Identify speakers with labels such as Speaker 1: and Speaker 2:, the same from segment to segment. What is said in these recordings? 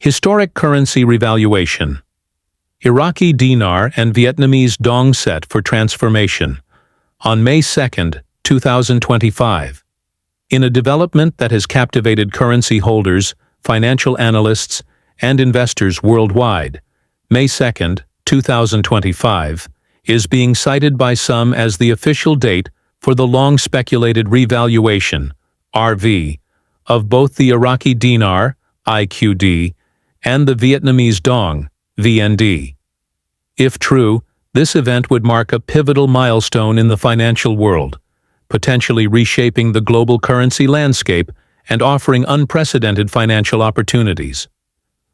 Speaker 1: Historic currency revaluation. Iraqi Dinar and Vietnamese Dong set for transformation on May 2, 2025. In a development that has captivated currency holders, financial analysts, and investors worldwide, May 2, 2025, is being cited by some as the official date for the long-speculated revaluation, RV, of both the Iraqi Dinar, IQD, and the Vietnamese Dong, VND. If true, this event would mark a pivotal milestone in the financial world, potentially reshaping the global currency landscape and offering unprecedented financial opportunities.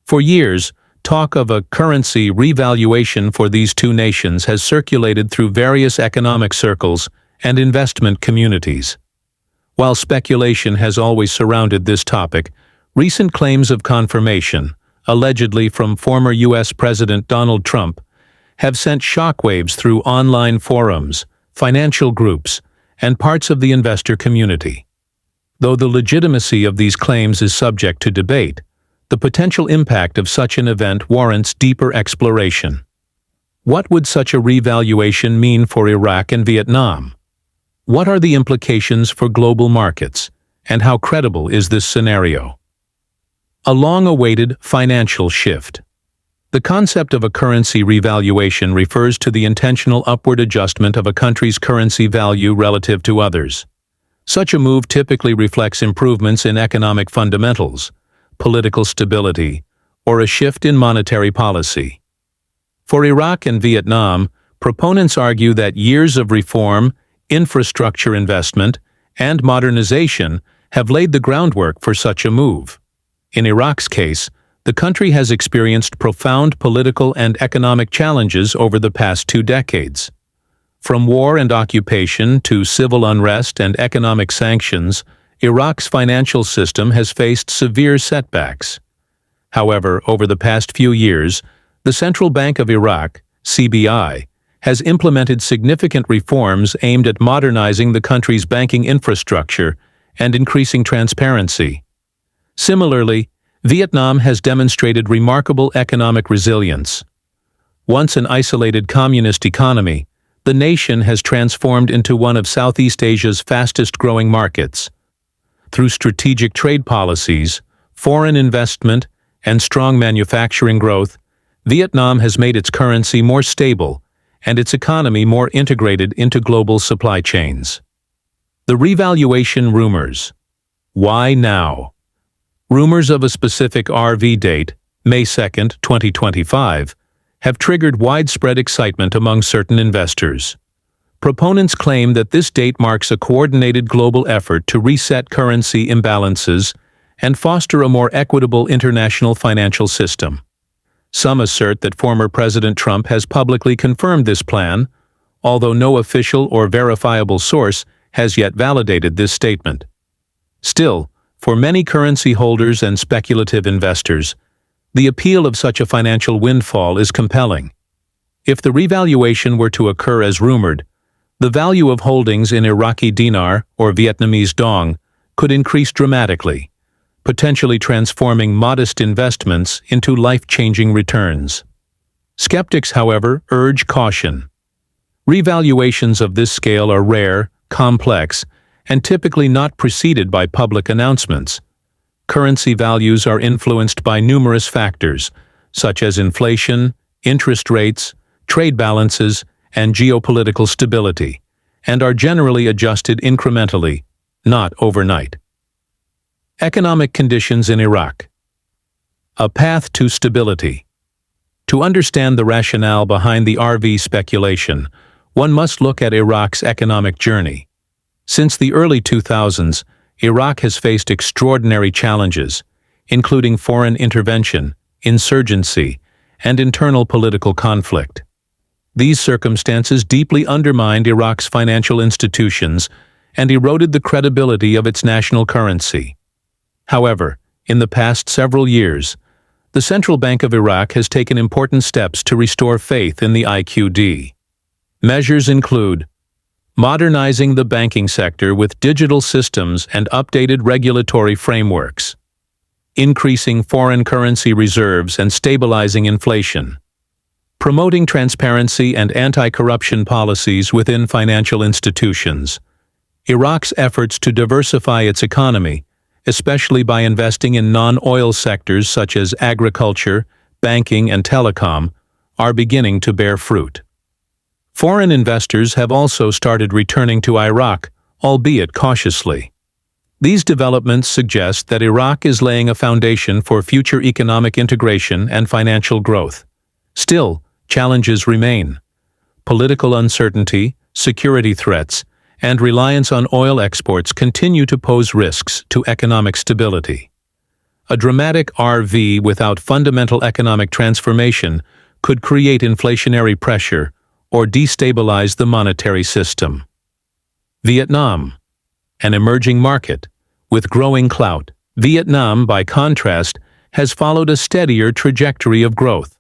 Speaker 1: For years, talk of a currency revaluation for these two nations has circulated through various economic circles and investment communities. While speculation has always surrounded this topic, recent claims of confirmation, allegedly from former U.S. President Donald Trump, have sent shockwaves through online forums, financial groups, and parts of the investor community. Though the legitimacy of these claims is subject to debate, the potential impact of such an event warrants deeper exploration. What would such a revaluation mean for Iraq and Vietnam? What are the implications for global markets, and how credible is this scenario? A long-awaited financial shift. The concept of a currency revaluation refers to the intentional upward adjustment of a country's currency value relative to others. Such a move typically reflects improvements in economic fundamentals, political stability, or a shift in monetary policy. For Iraq and Vietnam, proponents argue that years of reform, infrastructure investment, and modernization have laid the groundwork for such a move. In Iraq's case, the country has experienced profound political and economic challenges over the past 2 decades. From war and occupation to civil unrest and economic sanctions, Iraq's financial system has faced severe setbacks. However, over the past few years, the Central Bank of Iraq, CBI, has implemented significant reforms aimed at modernizing the country's banking infrastructure and increasing transparency. Similarly, Vietnam has demonstrated remarkable economic resilience. Once an isolated communist economy, the nation has transformed into one of Southeast Asia's fastest-growing markets. Through strategic trade policies, foreign investment, and strong manufacturing growth, Vietnam has made its currency more stable and its economy more integrated into global supply chains. The revaluation rumors. Why now? Rumors of a specific RV date, May 2, 2025, have triggered widespread excitement among certain investors. Proponents claim that this date marks a coordinated global effort to reset currency imbalances and foster a more equitable international financial system. Some assert that former President Trump has publicly confirmed this plan, although no official or verifiable source has yet validated this statement. Still, for many currency holders and speculative investors, the appeal of such a financial windfall is compelling. If the revaluation were to occur as rumored, the value of holdings in Iraqi Dinar or Vietnamese Dong could increase dramatically, potentially transforming modest investments into life-changing returns. Skeptics, however, urge caution. Revaluations of this scale are rare, complex, and typically not preceded by public announcements. Currency values are influenced by numerous factors, such as inflation, interest rates, trade balances, and geopolitical stability, and are generally adjusted incrementally, not overnight. Economic conditions in Iraq. A path to stability. To understand the rationale behind the RV speculation, one must look at Iraq's economic journey. Since the early 2000s, Iraq has faced extraordinary challenges, including foreign intervention, insurgency, and internal political conflict. These circumstances deeply undermined Iraq's financial institutions and eroded the credibility of its national currency. However, in the past several years, the Central Bank of Iraq has taken important steps to restore faith in the IQD. Measures include modernizing the banking sector with digital systems and updated regulatory frameworks, increasing foreign currency reserves and stabilizing inflation. Promoting transparency and anti-corruption policies within financial institutions. Iraq's efforts to diversify its economy, especially by investing in non-oil sectors such as agriculture, banking, and telecom, are beginning to bear fruit. Foreign investors have also started returning to Iraq, albeit cautiously. These developments suggest that Iraq is laying a foundation for future economic integration and financial growth. Still, challenges remain. Political uncertainty, security threats, and reliance on oil exports continue to pose risks to economic stability. A dramatic RV without fundamental economic transformation could create inflationary pressure or destabilize the monetary system. Vietnam, an emerging market with growing clout. Vietnam, by contrast, has followed a steadier trajectory of growth.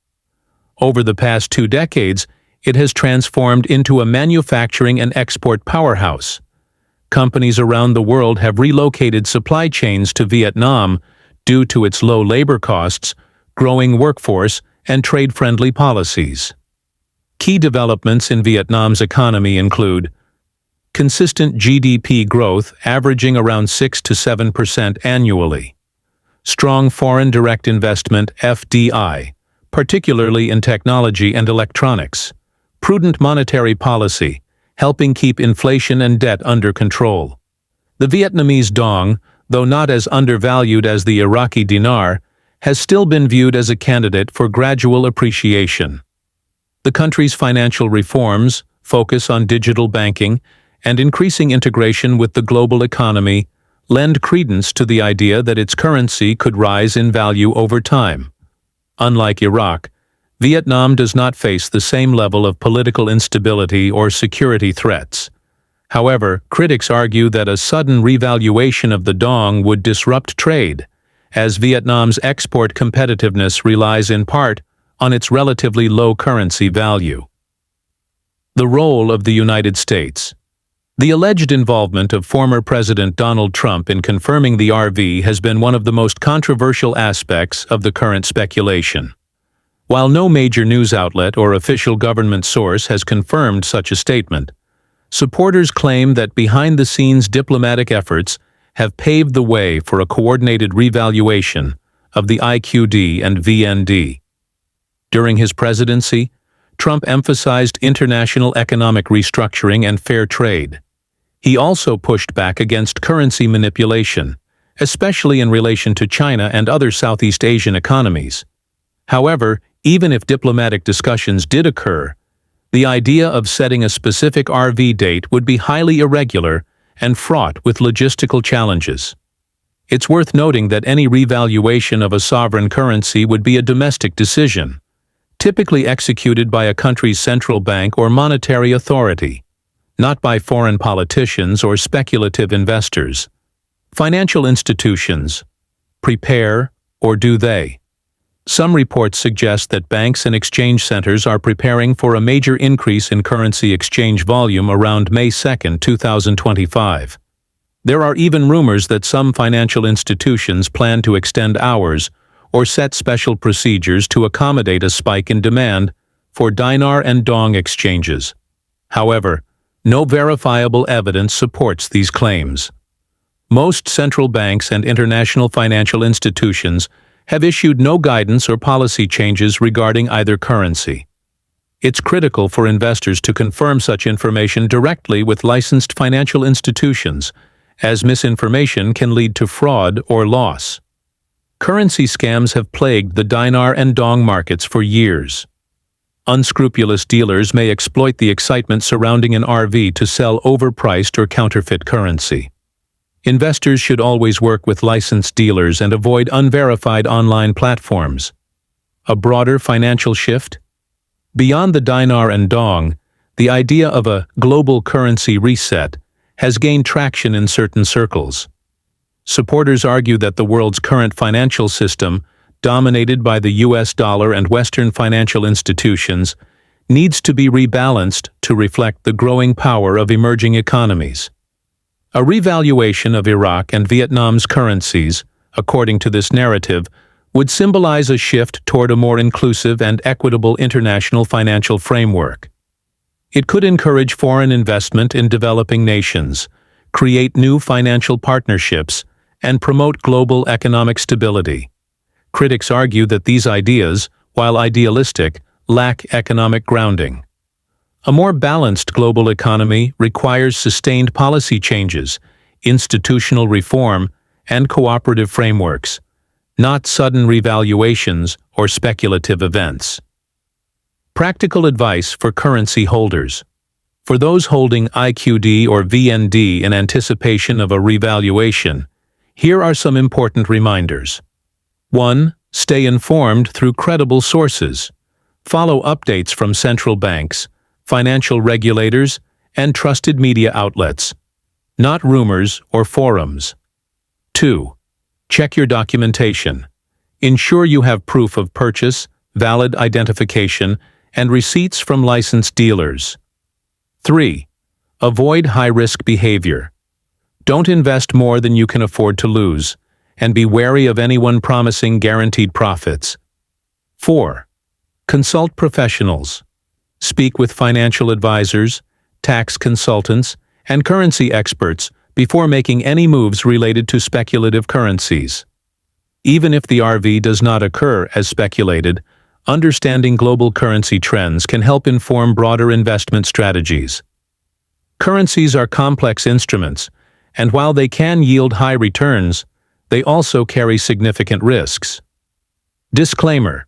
Speaker 1: Over the past 2 decades, it has transformed into a manufacturing and export powerhouse. Companies around the world have relocated supply chains to Vietnam due to its low labor costs, growing workforce, and trade-friendly policies. Key developments in Vietnam's economy include consistent GDP growth averaging around 6 to 7% annually, strong foreign direct investment (FDI), particularly in technology and electronics, prudent monetary policy, helping keep inflation and debt under control. The Vietnamese Dong, though not as undervalued as the Iraqi Dinar, has still been viewed as a candidate for gradual appreciation. The country's financial reforms, focus on digital banking, and increasing integration with the global economy lend credence to the idea that its currency could rise in value over time. Unlike Iraq, Vietnam does not face the same level of political instability or security threats. However, critics argue that a sudden revaluation of the dong would disrupt trade, as Vietnam's export competitiveness relies in part on its relatively low currency value. The role of the United States. The alleged involvement of former President Donald Trump in confirming the RV has been one of the most controversial aspects of the current speculation. While no major news outlet or official government source has confirmed such a statement, supporters claim that behind-the-scenes diplomatic efforts have paved the way for a coordinated revaluation of the IQD and VND. During his presidency, Trump emphasized international economic restructuring and fair trade. He also pushed back against currency manipulation, especially in relation to China and other Southeast Asian economies. However, even if diplomatic discussions did occur, the idea of setting a specific RV date would be highly irregular and fraught with logistical challenges. It's worth noting that any revaluation of a sovereign currency would be a domestic decision, typically executed by a country's central bank or monetary authority, not by foreign politicians or speculative investors. Financial institutions prepare, or do they? Some reports suggest that banks and exchange centers are preparing for a major increase in currency exchange volume around May 2, 2025. There are even rumors that some financial institutions plan to extend hours or set special procedures to accommodate a spike in demand for Dinar and Dong exchanges. However, no verifiable evidence supports these claims. Most central banks and international financial institutions have issued no guidance or policy changes regarding either currency. It's critical for investors to confirm such information directly with licensed financial institutions, as misinformation can lead to fraud or loss. Currency scams have plagued the Dinar and Dong markets for years. Unscrupulous dealers may exploit the excitement surrounding an RV to sell overpriced or counterfeit currency. Investors should always work with licensed dealers and avoid unverified online platforms. A broader financial shift? Beyond the Dinar and Dong, the idea of a global currency reset has gained traction in certain circles. Supporters argue that the world's current financial system, dominated by the US dollar and Western financial institutions, needs to be rebalanced to reflect the growing power of emerging economies. A revaluation of Iraq and Vietnam's currencies, according to this narrative, would symbolize a shift toward a more inclusive and equitable international financial framework. It could encourage foreign investment in developing nations, create new financial partnerships, and promote global economic stability. Critics argue that these ideas, while idealistic, lack economic grounding. A more balanced global economy requires sustained policy changes, institutional reform, and cooperative frameworks, not sudden revaluations or speculative events. Practical advice for currency holders. For those holding IQD or VND in anticipation of a revaluation, here are some important reminders. 1. Stay informed through credible sources. Follow updates from central banks, financial regulators, and trusted media outlets, not rumors or forums. 2. Check your documentation. Ensure you have proof of purchase, valid identification, and receipts from licensed dealers. 3. Avoid high-risk behavior. Don't invest more than you can afford to lose, and be wary of anyone promising guaranteed profits. 4. Consult professionals. Speak with financial advisors, tax consultants, and currency experts before making any moves related to speculative currencies. Even if the RV does not occur as speculated, understanding global currency trends can help inform broader investment strategies. Currencies are complex instruments, and while they can yield high returns, they also carry significant risks. Disclaimer: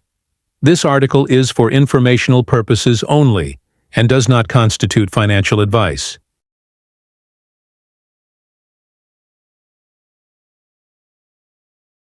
Speaker 1: this article is for informational purposes only and does not constitute financial advice.